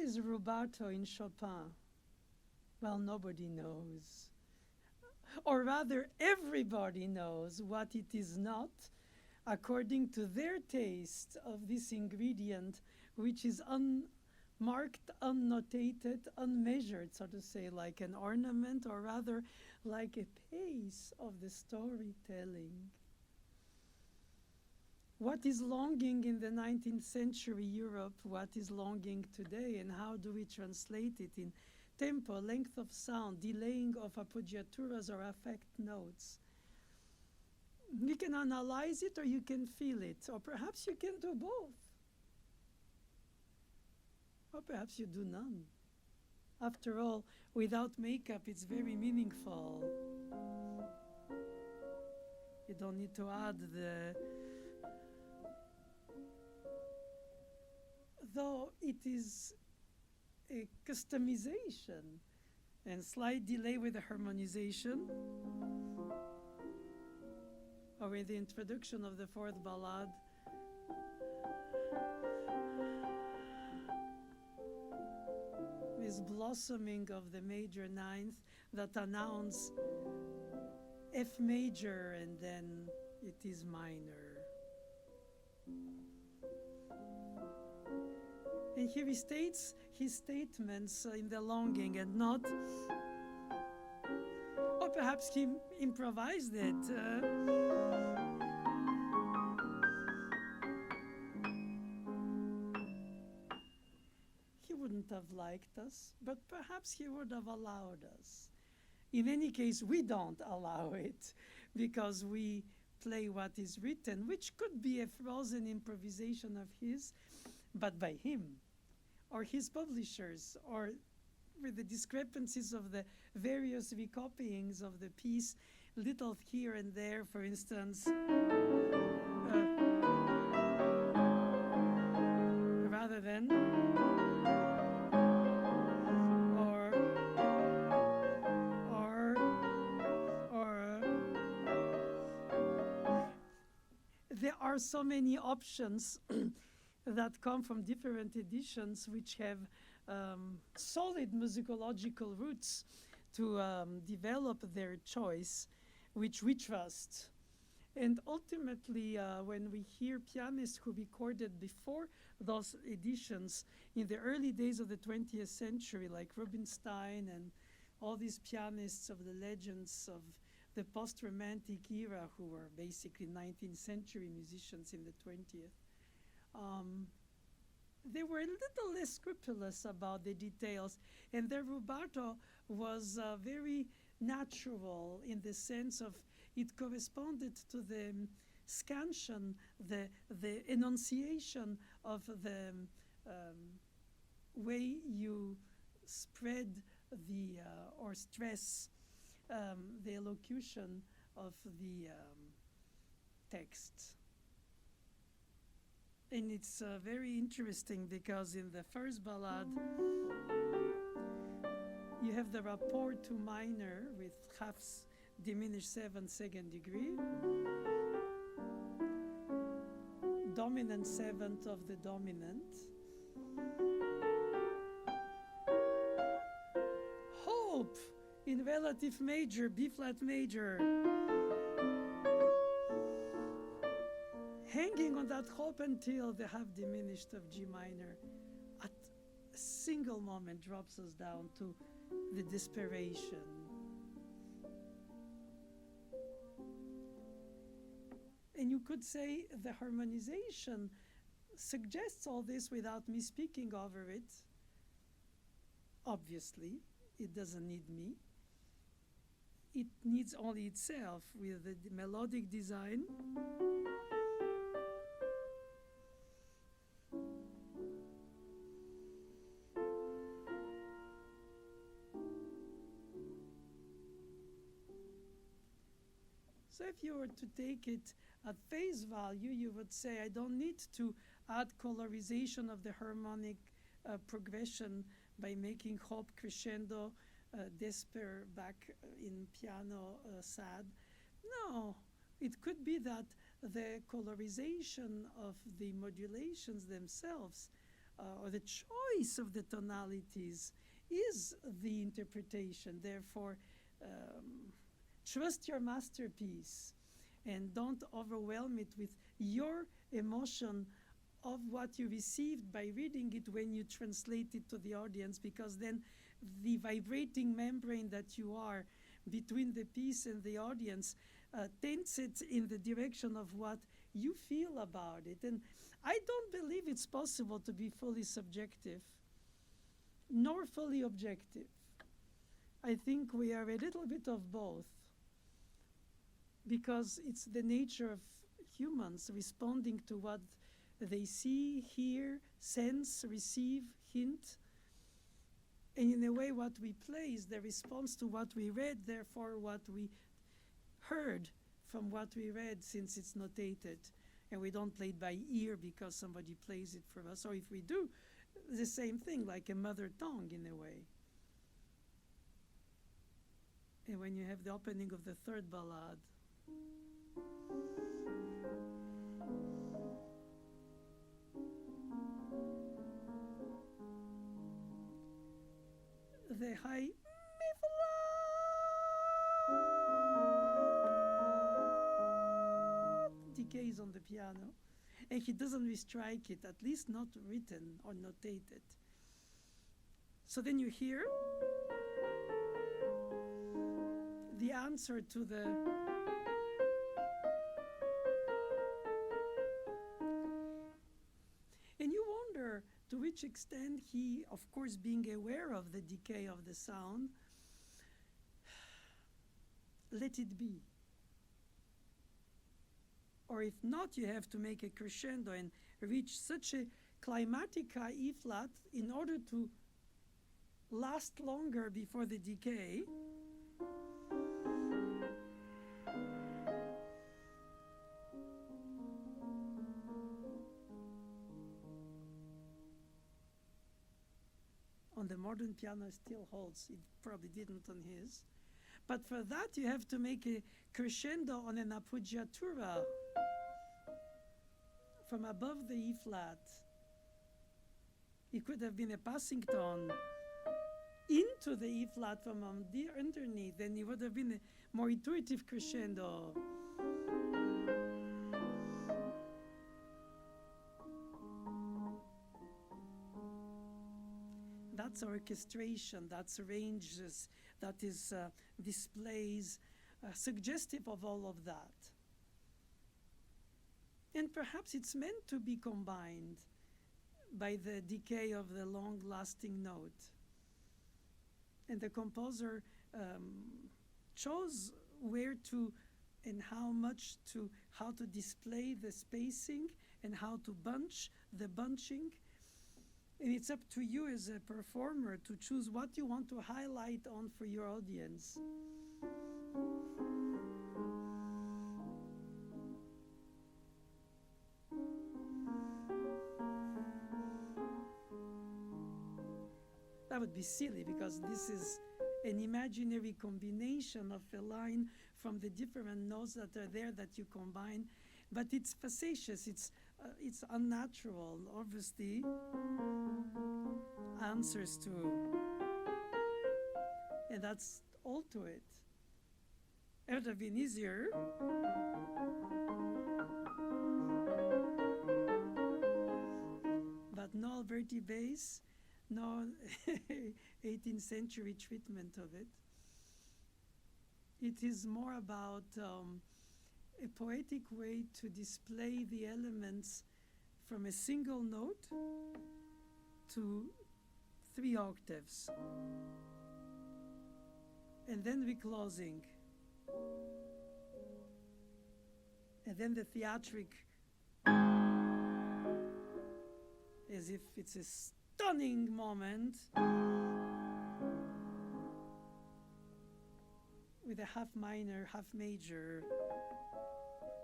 is rubato in Chopin? Well, nobody knows. Or rather, everybody knows what it is not, according to their taste of this ingredient, which is unmarked, unnotated, unmeasured, so to say, like an ornament, or rather like a pace of the storytelling. What is longing in the 19th century Europe? What is longing today? And how do we translate it in tempo, length of sound, delaying of appoggiaturas or affect notes? You can analyze it or you can feel it, or perhaps you can do both. Or perhaps you do none. After all, without makeup, it's very meaningful. You don't need to add though it is a customization and slight delay with the harmonization, or with the introduction of the fourth ballade. This blossoming of the major ninth that announce F major and then it is minor. And here he states his statements in the longing and not, or perhaps he improvised it. He wouldn't have liked us, but perhaps he would have allowed us. In any case, we don't allow it because we play what is written, which could be a frozen improvisation of his, but by him, or his publishers, or with the discrepancies of the various recopyings of the piece, little here and there, for instance, rather than, there are so many options that come from different editions which have solid musicological roots to develop their choice, which we trust. And ultimately, when we hear pianists who recorded before those editions in the early days of the 20th century, like Rubinstein and all these pianists of the legends of the post-romantic era who were basically 19th century musicians in the 20th, they were a little less scrupulous about the details, and their rubato was very natural in the sense of it corresponded to the scansion, the enunciation of the way you spread the or stress the elocution of the text. And it's very interesting because in the first ballade, you have the rapport to minor with halves diminished 7th second degree, dominant 7th of the dominant, hope in relative major, B flat major, hanging on that hope until the half diminished of G minor at a single moment drops us down to the desperation. And you could say the harmonization suggests all this without me speaking over it. Obviously, it doesn't need me. It needs only itself with the melodic design. So if you were to take it at face value, you would say, I don't need to add colorization of the harmonic progression by making hope crescendo, despair back in piano sad. No, it could be that the colorization of the modulations themselves or the choice of the tonalities is the interpretation. Therefore, trust your masterpiece and don't overwhelm it with your emotion of what you received by reading it when you translate it to the audience, because then the vibrating membrane that you are between the piece and the audience tends it in the direction of what you feel about it. And I don't believe it's possible to be fully subjective nor fully objective. I think we are a little bit of both, because it's the nature of humans responding to what they see, hear, sense, receive, hint. And in a way, what we play is the response to what we read, therefore what we heard from what we read, since it's notated. And we don't play it by ear because somebody plays it for us. Or if we do, the same thing, like a mother tongue in a way. And when you have the opening of the third ballade, the high decays on the piano, and he doesn't restrike it, at least not written or notated. So then you hear the answer to the and you wonder to which extent he, of course, being aware of the decay of the sound, let it be. Or if not, you have to make a crescendo and reach such a climatic high E flat in order to last longer before the decay. On the modern piano, it still holds. It probably didn't on his. But for that, you have to make a crescendo on an appoggiatura from above the E flat. It could have been a passing tone into the E flat from underneath, then it would have been a more intuitive crescendo. That's orchestration, that's arranges, that is displays, suggestive of all of that. And perhaps it's meant to be combined by the decay of the long-lasting note. And the composer chose where to and how much to, how to display the spacing and how to bunch the bunching. And it's up to you as a performer to choose what you want to highlight on for your audience. That would be silly, because this is an imaginary combination of a line from the different notes that are there that you combine. But it's facetious, it's unnatural, obviously. Answers to, and that's all to it. It would have been easier. But no Alberti bass, no 18th century treatment of it. It is more about a poetic way to display the elements from a single note to 3 octaves. And then reclosing. And then the theatric, as if it's a stunning moment, with a half minor, half major,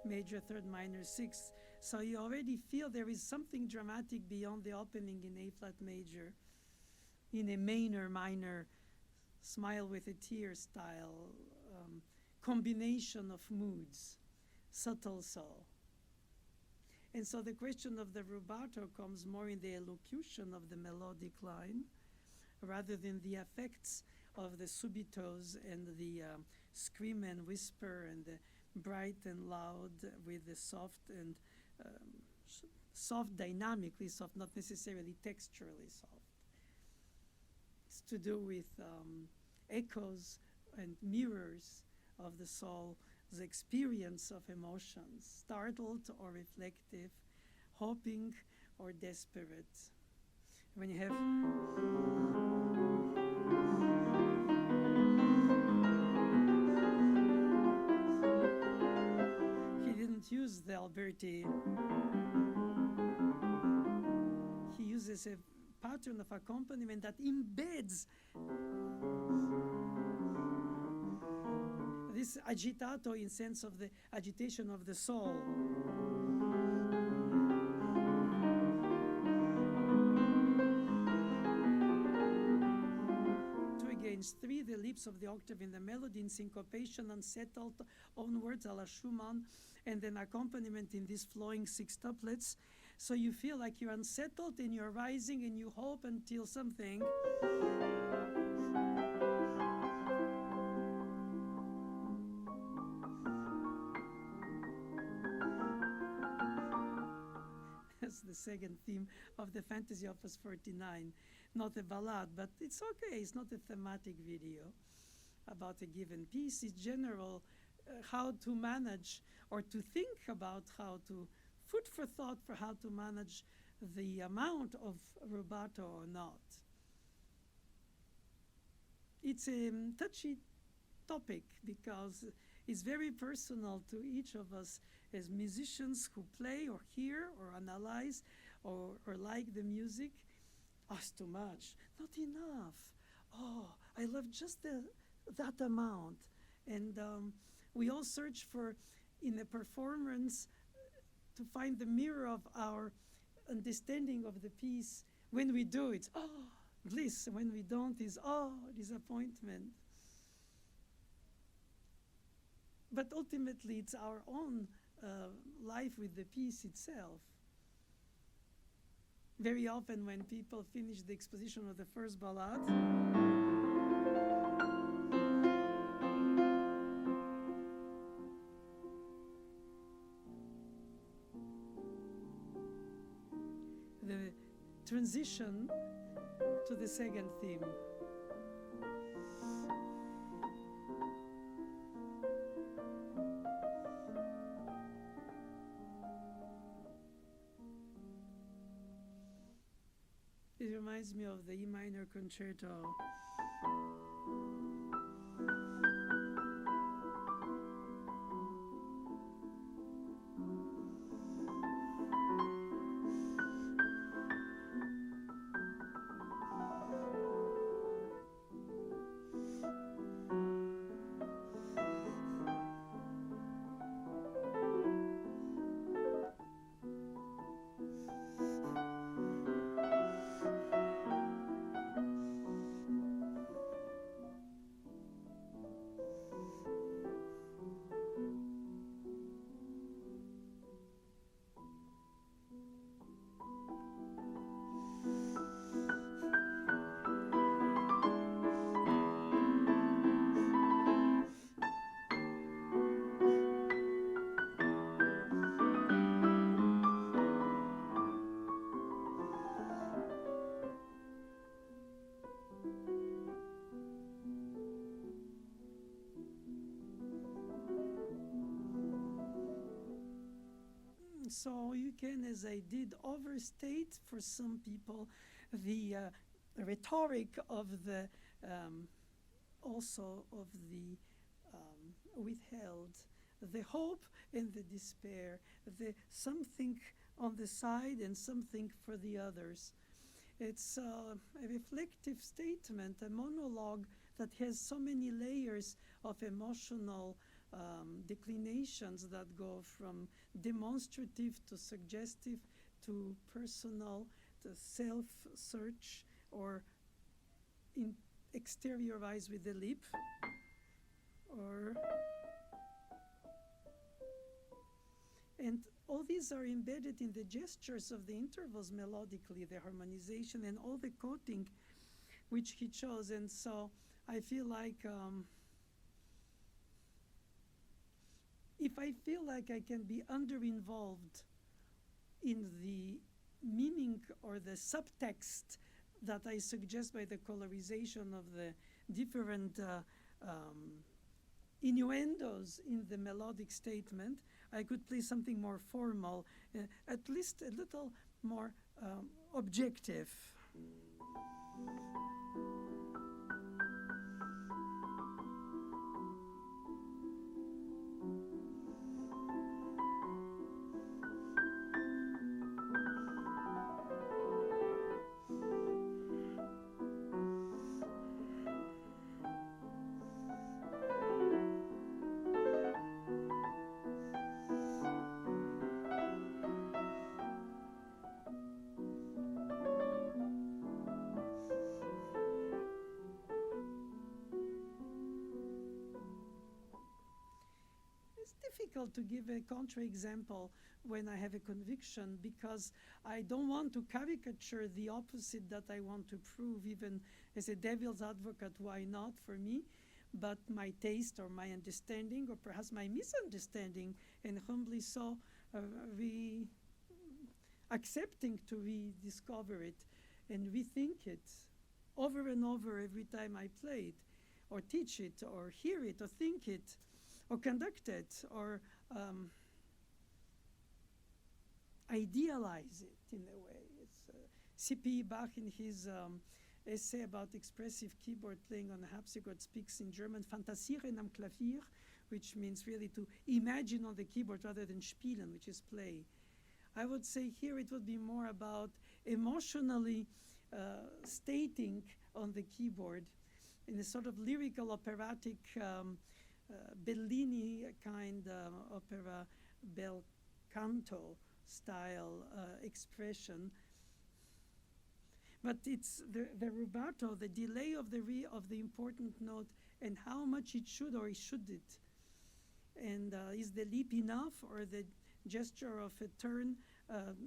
major, third minor, sixth. So you already feel there is something dramatic beyond the opening in A flat major, in a minor, smile with a tear style, combination of moods, subtle so. And so the question of the rubato comes more in the elocution of the melodic line rather than the effects of the subitos and the scream and whisper and the bright and loud with the soft and soft dynamically soft, not necessarily texturally soft. It's to do with echoes and mirrors of the soul's experience of emotions, startled or reflective, hoping or desperate. When you have he didn't use the Alberti. He uses a pattern of accompaniment that embeds this agitato in sense of the agitation of the soul. 3, the lips of the octave in the melody in syncopation, unsettled onwards a la Schumann, and then accompaniment in these flowing 6 couplets. So you feel like you're unsettled and you're rising and you hope until something. That's the second theme of the Fantasy Opus 49. Not a ballad, but it's okay. It's not a thematic video about a given piece. It's general how to manage or to think about how to, food for thought for how to manage the amount of rubato or not. It's a touchy topic because it's very personal to each of us as musicians who play or hear or analyze or like the music. Oh, it's too much. Not enough. Oh, I love just that amount. And we all search for, in a performance, to find the mirror of our understanding of the piece. When we do it, oh, bliss. When we don't, is oh, disappointment. But ultimately, it's our own life with the piece itself. Very often when people finish the exposition of the first ballade, the transition to the second theme. It reminds me of the E minor concerto. So you can, as I did, overstate for some people the rhetoric of the also of the withheld, the hope and the despair, the something on the side and something for the others. It's a reflective statement, a monologue that has so many layers of emotional declinations that go from demonstrative to suggestive to personal to self-search or exteriorized with the lip or and all these are embedded in the gestures of the intervals melodically, the harmonization and all the coating which he chose. And so I feel like if I feel like I can be under-involved in the meaning or the subtext that I suggest by the colorization of the different innuendos in the melodic statement, I could play something more formal, at least a little more objective. Difficult to give a counterexample when I have a conviction, because I don't want to caricature the opposite that I want to prove, even as a devil's advocate. Why not for me? But my taste or my understanding, or perhaps my misunderstanding, and humbly so accepting to rediscover it and rethink it over and over every time I play it, or teach it, or hear it, or think it, or conduct it, or idealize it in a way. It's C.P. Bach, in his essay about expressive keyboard playing on a harpsichord, speaks in German, fantasieren am Klavier, which means really to imagine on the keyboard rather than spielen, which is play. I would say here it would be more about emotionally stating on the keyboard in a sort of lyrical, operatic, Bellini kind opera, bel canto style expression. But it's the rubato, the delay of the important note, and how much it should or it shouldn't. And is the leap enough, or the gesture of a turn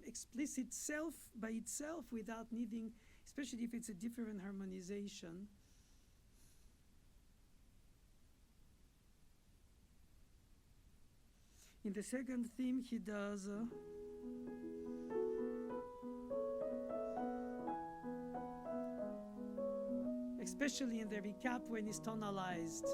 explicit self by itself without needing, especially if it's a different harmonization. In the second theme, he does especially in the recap when it's tonalized.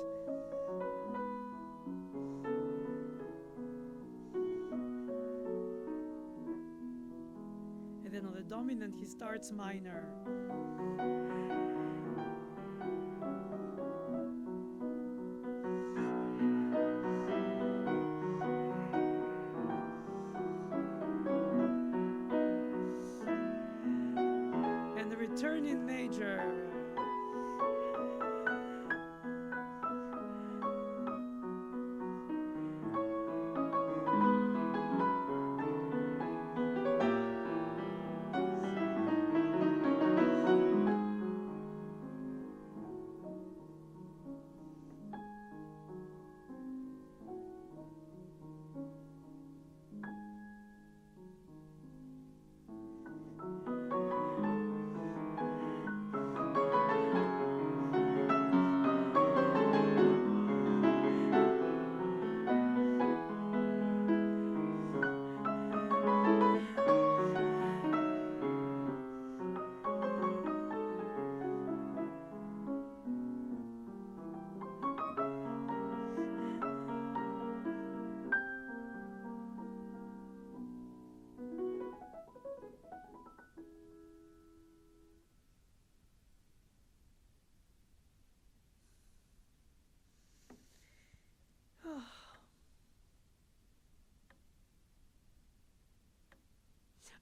And then on the dominant, he starts minor. Turn in major.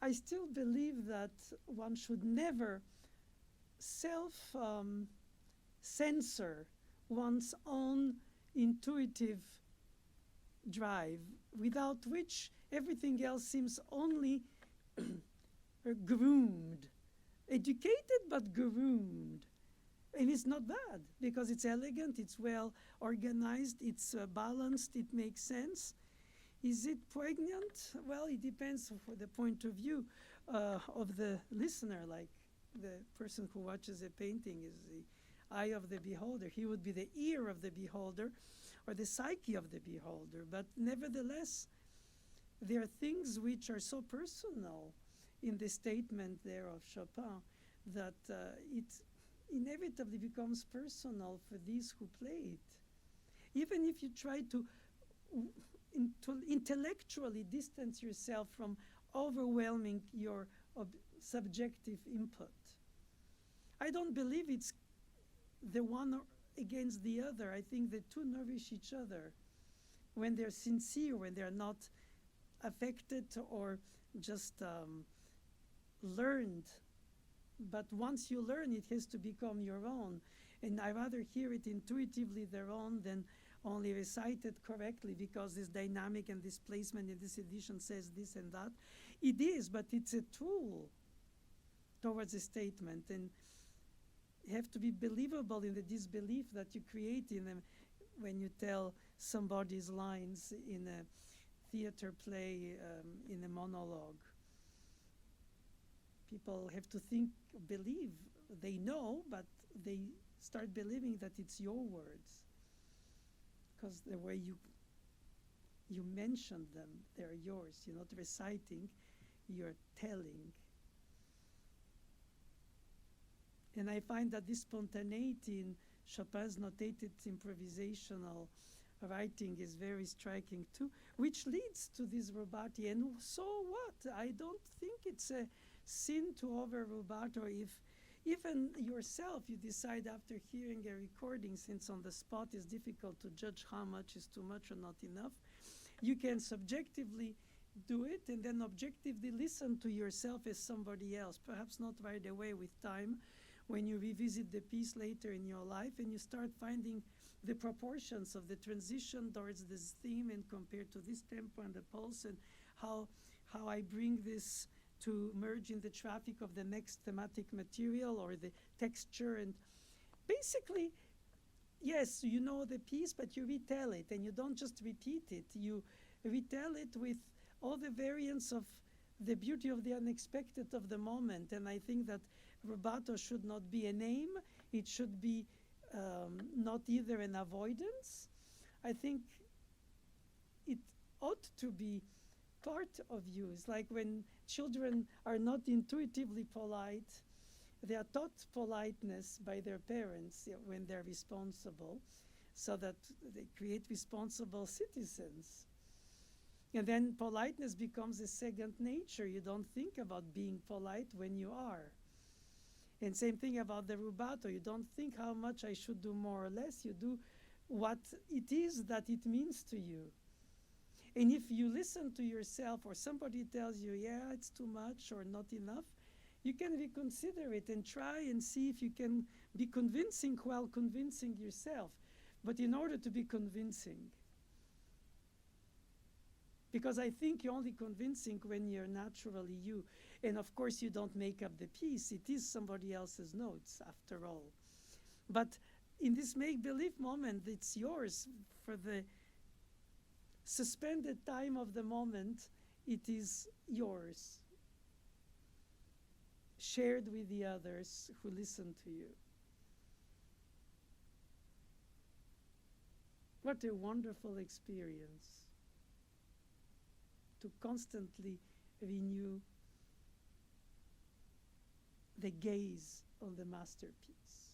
I still believe that one should never self-censor one's own intuitive drive, without which everything else seems only groomed, educated but groomed. And it's not bad, because it's elegant, it's well organized, it's balanced, it makes sense. Is it poignant? Well, it depends for the point of view of the listener. Like the person who watches a painting is the eye of the beholder. He would be the ear of the beholder or the psyche of the beholder. But nevertheless, there are things which are so personal in the statement there of Chopin that it inevitably becomes personal for these who play it. Even if you try to intellectually distance yourself from overwhelming your subjective input. I don't believe it's the one against the other. I think the two nourish each other when they're sincere, when they're not affected or just learned. But once you learn, it has to become your own. And I rather hear it intuitively their own than only recite it correctly because this dynamic and this placement in this edition says this and that. It is, but it's a tool towards a statement. And you have to be believable in the disbelief that you create in them when you tell somebody's lines in a theater play, in a monologue. People have to think, believe, they know, but they start believing that it's your words. Because the way you mention them, they're yours. You're not reciting, you're telling. And I find that this spontaneity in Chopin's notated improvisational writing is very striking too, which leads to this Rubato. And so what? I don't think it's a sin to over Rubato if even yourself you decide after hearing a recording, since on the spot it's difficult to judge how much is too much or not enough, you can subjectively do it and then objectively listen to yourself as somebody else, perhaps not right away, with time, when you revisit the piece later in your life and you start finding the proportions of the transition towards this theme and compared to this tempo and the pulse, and how I bring this to merge in the traffic of the next thematic material or the texture. And basically, yes, you know the piece, but you retell it, and you don't just repeat it. You retell it with all the variants of the beauty of the unexpected of the moment. And I think that Rubato should not be a name. It should be not either an avoidance. I think it ought to be part of you. It's like when children are not intuitively polite, they are taught politeness by their parents when they're responsible, so that they create responsible citizens. And then politeness becomes a second nature. You don't think about being polite when you are. And same thing about the Rubato. You don't think how much I should do more or less. You do what it is that it means to you. And if you listen to yourself or somebody tells you, yeah, it's too much or not enough, you can reconsider it and try and see if you can be convincing while convincing yourself. But in order to be convincing, because I think you're only convincing when you're naturally you. And of course, you don't make up the piece. It is somebody else's notes, after all. But in this make-believe moment, it's yours for the suspended time of the moment. It is yours, shared with the others who listen to you. What a wonderful experience to constantly renew the gaze on the masterpiece.